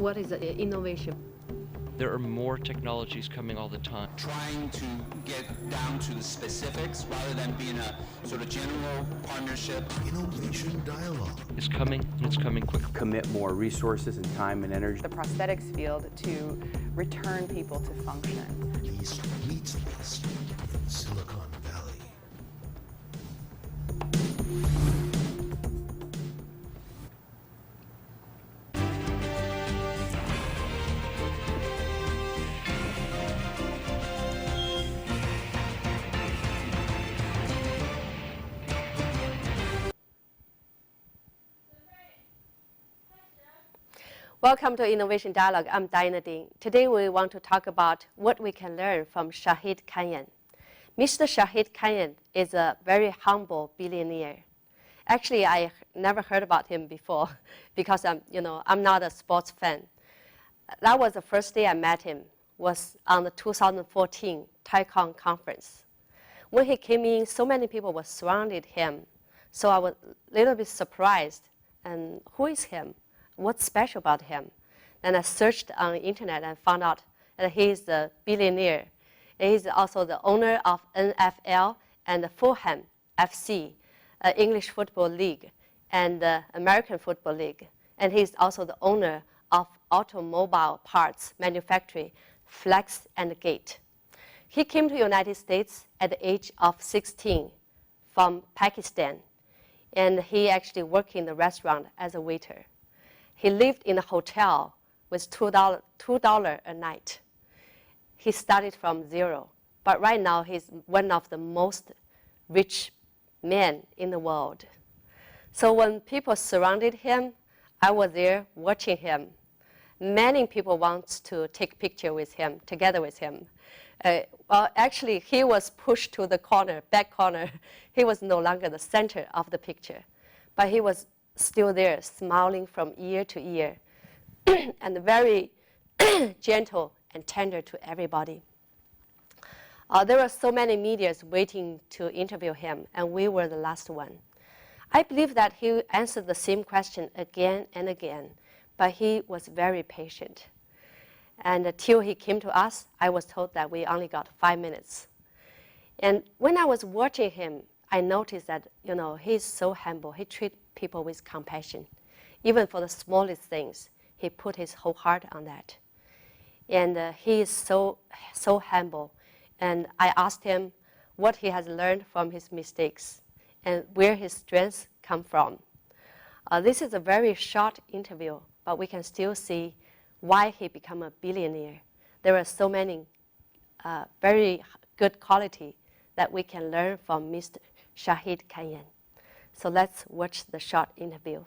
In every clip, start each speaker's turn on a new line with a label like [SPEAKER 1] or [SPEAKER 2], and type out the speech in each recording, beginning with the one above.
[SPEAKER 1] what is the innovation?
[SPEAKER 2] There are more technologies coming all the time.
[SPEAKER 3] Trying to get down to the specifics rather than being a sort of general partnership.
[SPEAKER 4] Innovation dialogue.
[SPEAKER 2] It's coming, and it's coming quick.
[SPEAKER 5] Commit more resources and time and energy.
[SPEAKER 6] The prosthetics field to return people to function.
[SPEAKER 4] East meets West in Silicon Valley.
[SPEAKER 1] Welcome to Innovation Dialogue. I'm Diana Ding. Today we want to talk about what we can learn from Shahid Khan. Mr. Shahid Khan is a very humble billionaire. Actually, I never heard about him before because I'm not a sports fan. That was the first day I met him, was on the 2014 TICON conference. When he came in, so many people were surrounding him. So I was a little bit surprised. And who is him? What's special about him? Then I searched on the internet and found out that he is a billionaire. He's also the owner of NFL and the Fulham F.C, English Football League, and the American Football League. And he's also the owner of automobile parts manufacturing, Flex and Gate. He came to the United States at the age of 16 from Pakistan. And he actually worked in the restaurant as a waiter. He lived in a hotel with $2 a night. He started from zero, but right now he's one of the most rich men in the world. So when people surrounded him, I was there watching him. Many people want to take picture with him, together with him. Well, actually, he was pushed to the corner, back corner. He was no longer the center of the picture, but he was still there, smiling from ear to ear, and very gentle and tender to everybody. There were so many medias waiting to interview him, and we were the last one. I believe that he answered the same question again and again, but he was very patient. And until he came to us, I was told that we only got 5 minutes. And when I was watching him, I noticed that, he's so humble. He treats people with compassion. Even for the smallest things, he put his whole heart on that. And he is so humble. And I asked him what he has learned from his mistakes and where his strengths come from. This is a very short interview, but we can still see why he became a billionaire. There are so many very good qualities that we can learn from Mr. Shahid Khan. So let's watch the short interview.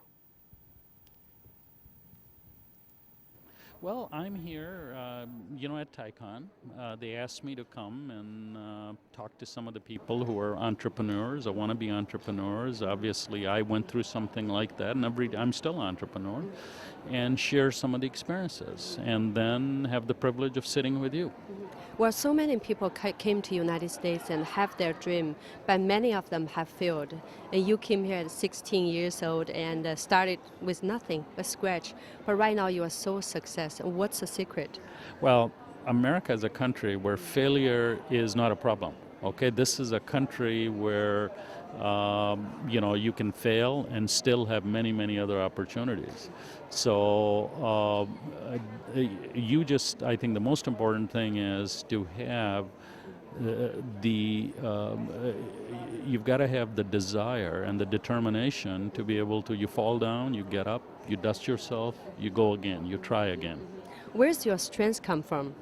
[SPEAKER 7] Well, I'm here, at TICON. They asked me to come and talk to some of the people who are entrepreneurs or want to be entrepreneurs. Obviously, I went through something like that, and I'm still an entrepreneur, and share some of the experiences, and then have the privilege of sitting with you.
[SPEAKER 1] Well, so many people came to United States and have their dream, but many of them have failed. And you came here at 16 years old and started with nothing, but scratch. But right now you are so successful. What's the secret?
[SPEAKER 7] Well, America is a country where failure is not a problem. Okay, this is a country where you can fail and still have many, many other opportunities. So I think the most important thing is to have you've got to have the desire and the determination to be able to, you fall down, you get up, you dust yourself, you go again, you try again.
[SPEAKER 1] Where's your strength come from?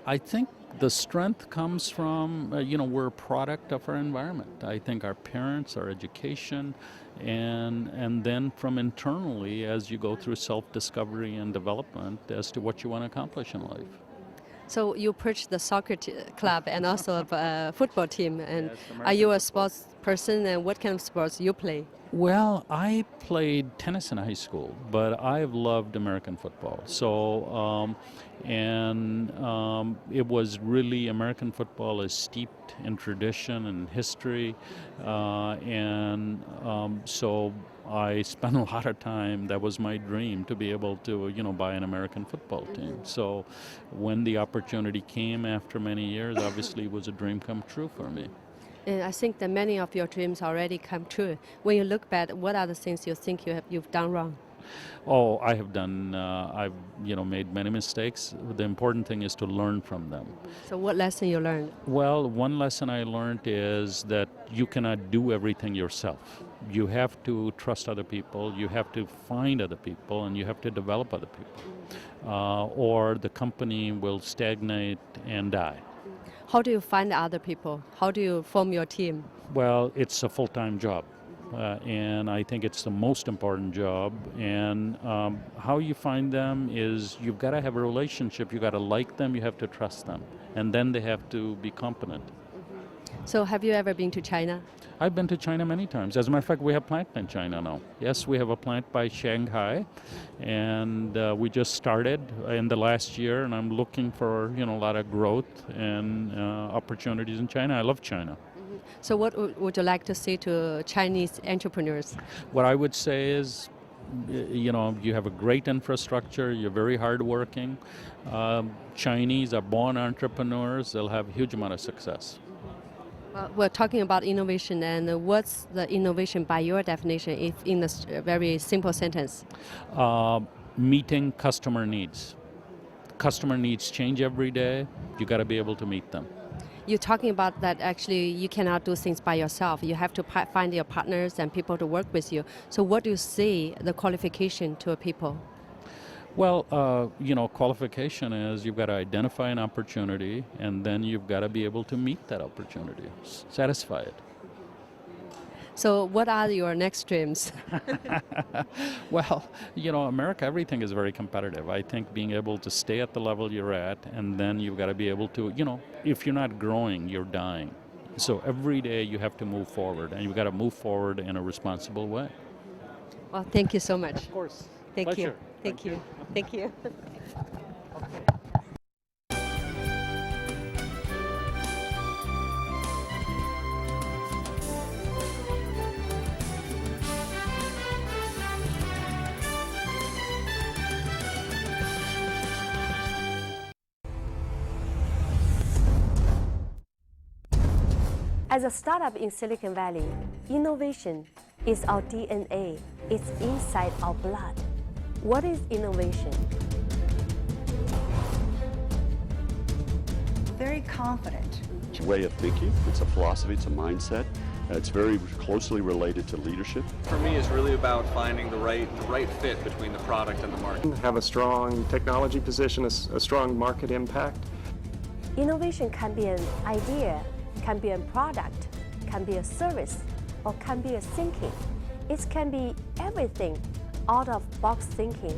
[SPEAKER 7] I think the strength comes from, we're a product of our environment. I think our parents, our education, and then from internally as you go through self-discovery and development as to what you want to accomplish in life.
[SPEAKER 1] So you purchased the soccer club and also a football team. And yes, are you a sports person, and what kind of sports you play?
[SPEAKER 7] Well, I played tennis in high school, but I've loved American football. So, And it was really, American football is steeped in tradition and history, so I spent a lot of time. That was my dream, to be able to, buy an American football team. So when the opportunity came after many years, obviously it was a dream come true for me.
[SPEAKER 1] And I think that many of your dreams already come true. When you look back, what are the things you think you've done wrong?
[SPEAKER 7] Oh, I have done, I've, made many mistakes. The important thing is to learn from them.
[SPEAKER 1] So what lesson you learned?
[SPEAKER 7] Well, one lesson I learned is that you cannot do everything yourself. You have to trust other people, you have to find other people, and you have to develop other people. Or the company will stagnate and die.
[SPEAKER 1] How do you find other people? How do you form your team?
[SPEAKER 7] Well, it's a full-time job. And I think it's the most important job. And how you find them is you've got to have a relationship. You've got to like them. You have to trust them. And then they have to be competent.
[SPEAKER 1] So have you ever been to China?
[SPEAKER 7] I've been to China many times. As a matter of fact, we have a plant in China now. Yes, we have a plant by Shanghai. And we just started in the last year. And I'm looking for, a lot of growth and opportunities in China. I love China.
[SPEAKER 1] So what would you like to say to Chinese entrepreneurs?
[SPEAKER 7] What I would say is, you have a great infrastructure, you're very hardworking. Chinese are born entrepreneurs, they'll have a huge amount of success.
[SPEAKER 1] Well, we're talking about innovation, and what's the innovation by your definition, if in a very simple sentence?
[SPEAKER 7] Meeting customer needs. Customer needs change every day, you got to be able to meet them.
[SPEAKER 1] You're talking about that actually you cannot do things by yourself. You have to find your partners and people to work with you. So what do you see the qualification to a people?
[SPEAKER 7] Well, qualification is you've got to identify an opportunity, and then you've got to be able to meet that opportunity, satisfy it.
[SPEAKER 1] So what are your next dreams?
[SPEAKER 7] Well, America, everything is very competitive. I think being able to stay at the level you're at, and then you've got to be able to, if you're not growing, you're dying. So every day you have to move forward, and you've got to move forward in a responsible way.
[SPEAKER 1] Well, thank you so much.
[SPEAKER 7] Of course.
[SPEAKER 1] Thank
[SPEAKER 7] Pleasure.
[SPEAKER 1] you. Thank you. Thank you. As a startup in Silicon Valley, innovation is our DNA. It's inside our blood. What is innovation?
[SPEAKER 8] Very confident.
[SPEAKER 9] It's a way of thinking, it's a philosophy, it's a mindset. It's very closely related to leadership.
[SPEAKER 10] For me, it's really about finding the right fit between the product and the market.
[SPEAKER 11] Have a strong technology position, a strong market impact.
[SPEAKER 1] Innovation can be an idea, can be a product, can be a service, or can be a thinking. It can be everything, out-of-box thinking,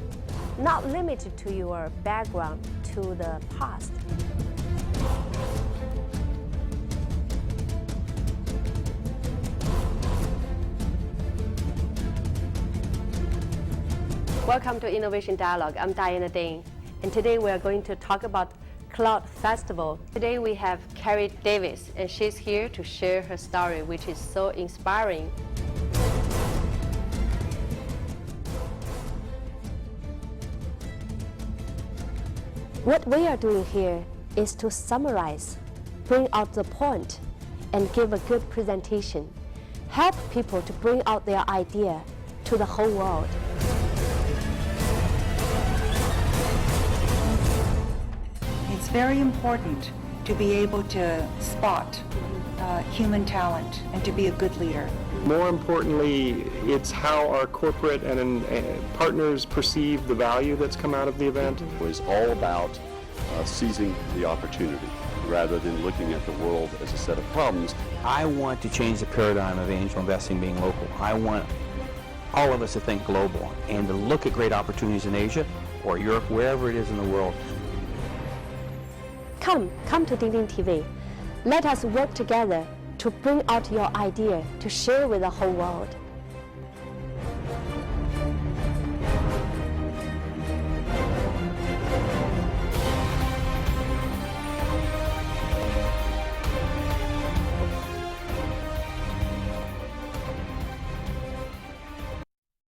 [SPEAKER 1] not limited to your background, to the past. Welcome to Innovation Dialogue. I'm Diana Dane, and today we are going to talk about Cloud Festival. Today we have Carrie Davis, and she's here to share her story, which is so inspiring. What we are doing here is to summarize, bring out the point, and give a good presentation. Help people to bring out their idea to the whole world.
[SPEAKER 8] It's very important to be able to spot human talent and to be a good leader.
[SPEAKER 11] More importantly, it's how our corporate and partners perceive the value that's come out of the event.
[SPEAKER 9] It was all about seizing the opportunity rather than looking at the world as a set of problems.
[SPEAKER 5] I want to change the paradigm of angel investing being local. I want all of us to think global and to look at great opportunities in Asia or Europe, wherever it is in the world.
[SPEAKER 1] Come to Ding Ding TV. Let us work together to bring out your idea to share with the whole world.